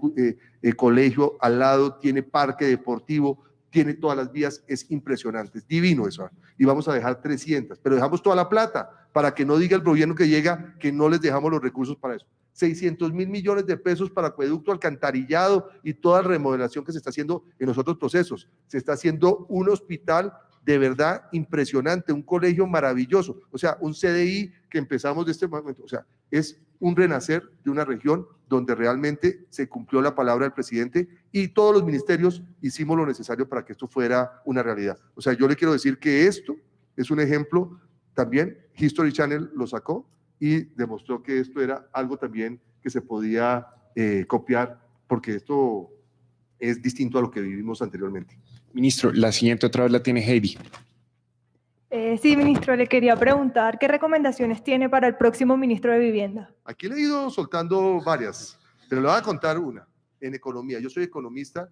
colegio al lado, tiene parque deportivo, tiene todas las vías, es impresionante, es divino eso. Y vamos a dejar 300, pero dejamos toda la plata para que no diga el gobierno que llega que no les dejamos los recursos para eso. 600.000 millones de pesos para acueducto, alcantarillado y toda la remodelación que se está haciendo en los otros procesos. Se está haciendo un hospital de verdad impresionante, un colegio maravilloso, o sea, un CDI que empezamos de este momento, o sea, es un renacer de una región donde realmente se cumplió la palabra del presidente y todos los ministerios hicimos lo necesario para que esto fuera una realidad. O sea, yo le quiero decir que esto es un ejemplo, también History Channel lo sacó y demostró que esto era algo también que se podía copiar, porque esto es distinto a lo que vivimos anteriormente. Ministro, la siguiente otra vez la tiene Heidi. Sí, ministro, le quería preguntar qué recomendaciones tiene para el próximo ministro de Vivienda. Aquí le he ido soltando varias, pero le voy a contar una. En economía, yo soy economista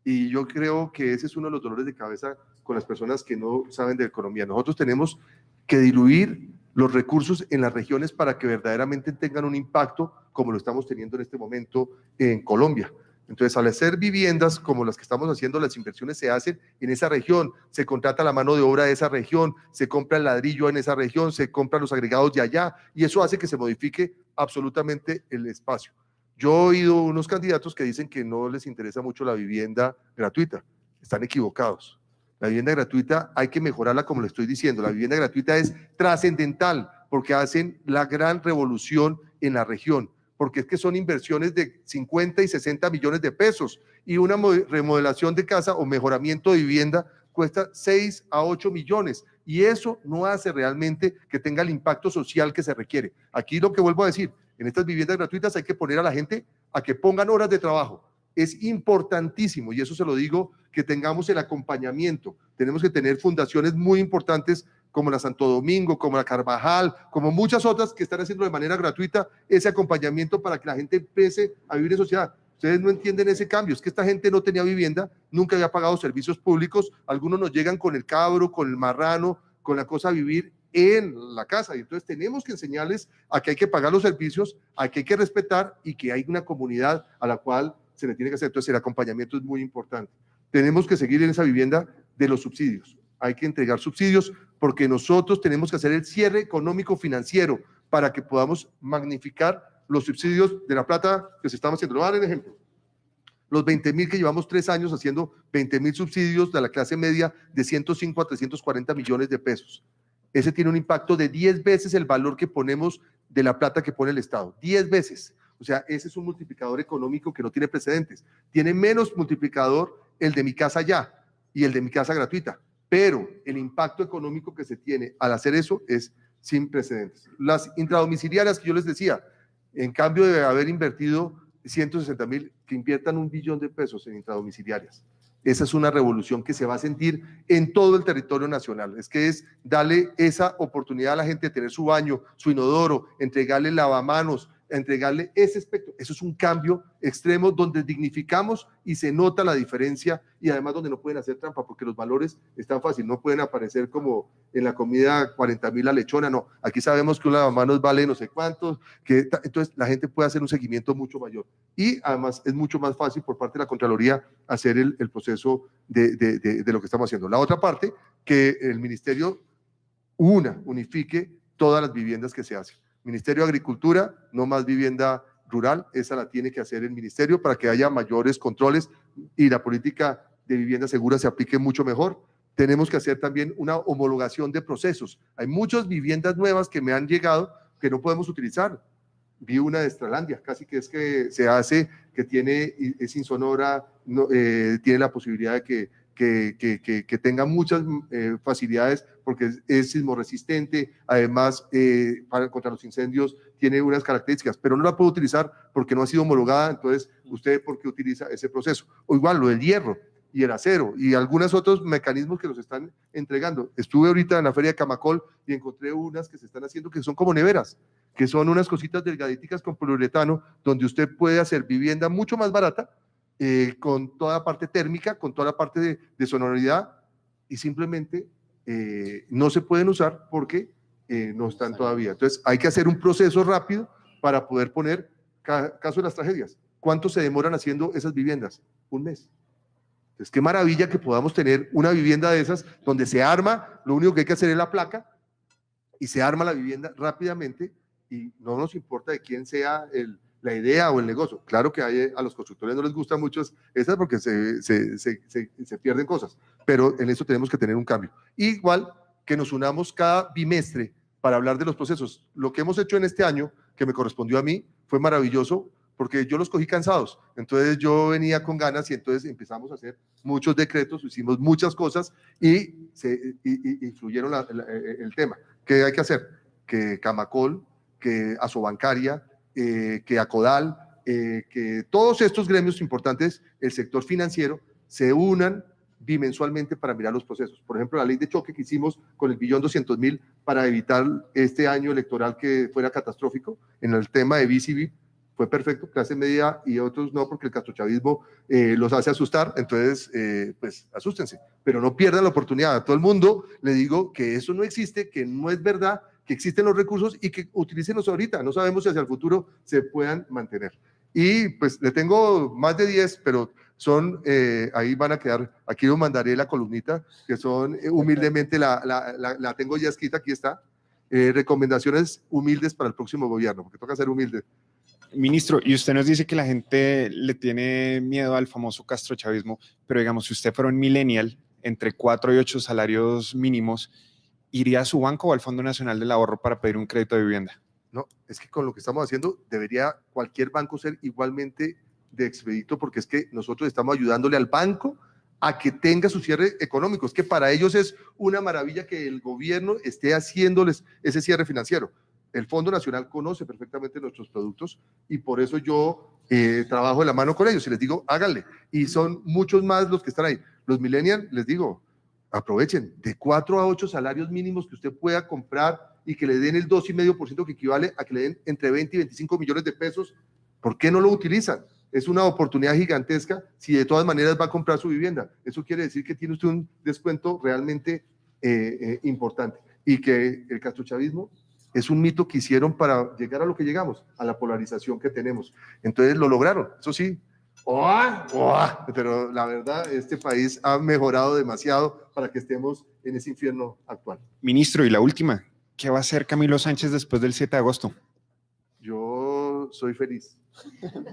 y yo creo que ese es uno de los dolores de cabeza con las personas que no saben de economía. Nosotros tenemos que diluir los recursos en las regiones para que verdaderamente tengan un impacto como lo estamos teniendo en este momento en Colombia. Entonces, al hacer viviendas como las que estamos haciendo, las inversiones se hacen en esa región, se contrata la mano de obra de esa región, se compra el ladrillo en esa región, se compran los agregados de allá, y eso hace que se modifique absolutamente el espacio. Yo he oído unos candidatos que dicen que no les interesa mucho la vivienda gratuita. Están equivocados. La vivienda gratuita hay que mejorarla, como le estoy diciendo. La vivienda gratuita es trascendental porque hacen la gran revolución en la región, porque es que son inversiones de 50 y 60 millones de pesos y una remodelación de casa o mejoramiento de vivienda cuesta 6 a 8 millones y eso no hace realmente que tenga el impacto social que se requiere. Aquí lo que vuelvo a decir, en estas viviendas gratuitas hay que poner a la gente a que pongan horas de trabajo. Es importantísimo, y eso se lo digo, que tengamos el acompañamiento. Tenemos que tener fundaciones muy importantes como la Santo Domingo, como la Carvajal, como muchas otras que están haciendo de manera gratuita ese acompañamiento para que la gente empiece a vivir en sociedad. Ustedes no entienden ese cambio, es que esta gente no tenía vivienda, nunca había pagado servicios públicos, algunos nos llegan con el cabro, con el marrano, con la cosa a vivir en la casa, y entonces tenemos que enseñarles a que hay que pagar los servicios, a que hay que respetar y que hay una comunidad a la cual se le tiene que hacer. Entonces el acompañamiento es muy importante. Tenemos que seguir en esa vivienda de los subsidios, hay que entregar subsidios porque nosotros tenemos que hacer el cierre económico financiero para que podamos magnificar los subsidios de la plata que se están haciendo. Le voy a dar un ejemplo. Los 20.000 que llevamos 3 años haciendo 20.000 subsidios de la clase media de 105 a 340 millones de pesos. Ese tiene un impacto de 10 veces el valor que ponemos de la plata que pone el Estado. 10 veces. O sea, ese es un multiplicador económico que no tiene precedentes. Tiene menos multiplicador el de Mi Casa Ya y el de Mi Casa Gratuita. Pero el impacto económico que se tiene al hacer eso es sin precedentes. Las intradomiciliarias que yo les decía, en cambio de haber invertido 160.000, que inviertan 1 billón de pesos en intradomiciliarias. Esa es una revolución que se va a sentir en todo el territorio nacional. Es darle esa oportunidad a la gente de tener su baño, su inodoro, entregarle lavamanos, entregarle ese espectro. Eso es un cambio extremo donde dignificamos y se nota la diferencia, y además donde no pueden hacer trampa porque los valores están fáciles, no pueden aparecer como en la comida 40.000 la lechona, no. Aquí sabemos que un lavamanos vale no sé cuántos, entonces la gente puede hacer un seguimiento mucho mayor, y además es mucho más fácil por parte de la Contraloría hacer el proceso de lo que estamos haciendo. La otra parte, que el Ministerio unifique todas las viviendas que se hacen. Ministerio de Agricultura, no más vivienda rural, esa la tiene que hacer el ministerio para que haya mayores controles y la política de vivienda segura se aplique mucho mejor. Tenemos que hacer también una homologación de procesos. Hay muchas viviendas nuevas que me han llegado que no podemos utilizar. Vi una de Estralandia, casi que se hace, que es insonora, no, tiene la posibilidad de que tenga muchas facilidades porque es sismorresistente, además contra los incendios tiene unas características, pero no la puedo utilizar porque no ha sido homologada. Entonces, ¿usted por qué utiliza ese proceso? O igual lo del hierro y el acero y algunos otros mecanismos que nos están entregando. Estuve ahorita en la feria de Camacol y encontré unas que se están haciendo que son como neveras, que son unas cositas delgaditas con poliuretano, donde usted puede hacer vivienda mucho más barata, con toda la parte térmica, con toda la parte de sonoridad, y simplemente no se pueden usar porque no están todavía. Entonces hay que hacer un proceso rápido para poder poner, caso de las tragedias, ¿cuánto se demoran haciendo esas viviendas? 1 mes. Entonces qué maravilla que podamos tener una vivienda de esas donde se arma, lo único que hay que hacer es la placa y se arma la vivienda rápidamente y no nos importa de quién sea la idea o el negocio. Claro que a los constructores no les gustan mucho esas porque se pierden cosas, pero en eso tenemos que tener un cambio. Igual que nos unamos cada bimestre para hablar de los procesos. Lo que hemos hecho en este año, que me correspondió a mí, fue maravilloso porque yo los cogí cansados. Entonces yo venía con ganas y entonces empezamos a hacer muchos decretos, hicimos muchas cosas y fluyeron el tema. ¿Qué hay que hacer? Que Camacol, que Asobancaria, que Acodal, que todos estos gremios importantes, el sector financiero, se unan bimensualmente para mirar los procesos. Por ejemplo, la ley de choque que hicimos con el 1.200.000 para evitar este año electoral que fuera catastrófico en el tema de BCB, fue perfecto, clase media y otros no, porque el castrochavismo los hace asustar. Entonces, pues asústense, pero no pierdan la oportunidad. A todo el mundo le digo que eso no existe, que no es verdad, que existen los recursos y que utilícenlos ahorita. No sabemos si hacia el futuro se puedan mantener. Y pues le tengo más de 10, pero son, ahí van a quedar, aquí os mandaré la columnita, que son humildemente, la tengo ya escrita, aquí está, recomendaciones humildes para el próximo gobierno, porque toca ser humilde. Ministro, y usted nos dice que la gente le tiene miedo al famoso castrochavismo, pero digamos, si usted fuera un millennial, entre 4 y 8 salarios mínimos, ¿iría a su banco o al Fondo Nacional del Ahorro para pedir un crédito de vivienda? No, es que con lo que estamos haciendo debería cualquier banco ser igualmente de expedito, porque es que nosotros estamos ayudándole al banco a que tenga su cierre económico. Es que para ellos es una maravilla que el gobierno esté haciéndoles ese cierre financiero. El Fondo Nacional conoce perfectamente nuestros productos y por eso yo trabajo de la mano con ellos y les digo, háganle. Y son muchos más los que están ahí. Los millennials, les digo, aprovechen de 4 a 8 salarios mínimos que usted pueda comprar y que le den el 2,5% que equivale a que le den entre 20 y 25 millones de pesos. ¿Por qué no lo utilizan? Es una oportunidad gigantesca si de todas maneras va a comprar su vivienda. Eso quiere decir que tiene usted un descuento realmente importante y que el castrochavismo es un mito que hicieron para llegar a lo que llegamos, a la polarización que tenemos. Entonces lo lograron, eso sí. Pero la verdad, este país ha mejorado demasiado para que estemos en ese infierno actual. Ministro, y la última, ¿qué va a hacer Camilo Sánchez después del 7 de agosto? Yo soy feliz.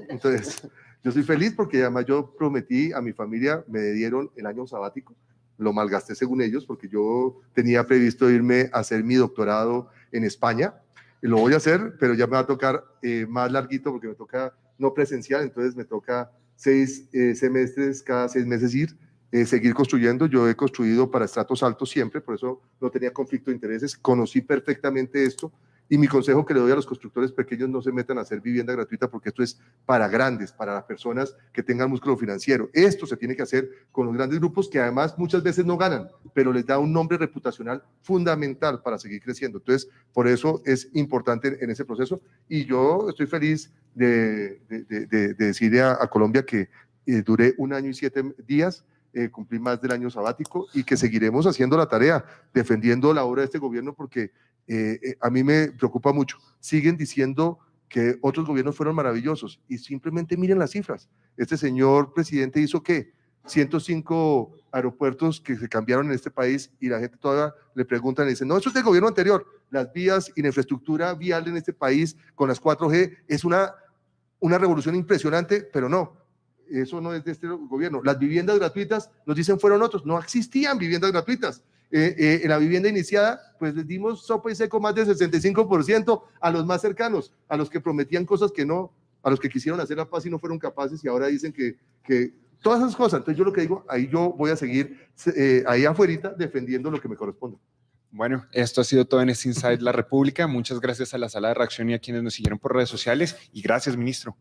Entonces, yo soy feliz porque además yo prometí a mi familia, me dieron el año sabático, lo malgasté según ellos, porque yo tenía previsto irme a hacer mi doctorado en España, y lo voy a hacer, pero ya me va a tocar más larguito, porque me toca no presencial, entonces me toca 6 semestres, cada 6 meses ir, seguir construyendo. Yo he construido para estratos altos siempre, por eso no tenía conflicto de intereses, conocí perfectamente esto, y mi consejo que le doy a los constructores pequeños: no se metan a hacer vivienda gratuita, porque esto es para grandes, para las personas que tengan músculo financiero. Esto se tiene que hacer con los grandes grupos, que además muchas veces no ganan, pero les da un nombre reputacional fundamental para seguir creciendo. Entonces, por eso es importante en ese proceso, y yo estoy feliz de decirle a Colombia que duré 1 año y 7 días, cumplí más del año sabático, y que seguiremos haciendo la tarea, defendiendo la obra de este gobierno, porque a mí me preocupa mucho. Siguen diciendo que otros gobiernos fueron maravillosos, y simplemente miren las cifras. Este señor presidente hizo ¿qué? 105 aeropuertos que se cambiaron en este país, y la gente todavía le preguntan y dicen: no, eso es del gobierno anterior. Las vías y la infraestructura vial en este país con las 4G es una revolución impresionante, pero no, eso no es de este gobierno. Las viviendas gratuitas, nos dicen, fueron otros. No existían viviendas gratuitas. En la vivienda iniciada, pues les dimos sopa y seco más del 65% a los más cercanos, a los que prometían cosas que no, a los que quisieron hacer la paz y no fueron capaces, y ahora dicen que todas esas cosas. Entonces yo lo que digo, ahí yo voy a seguir ahí afuerita defendiendo lo que me corresponde. Bueno, esto ha sido todo en este Inside La República. Muchas gracias a la sala de reacción y a quienes nos siguieron por redes sociales, y gracias, ministro.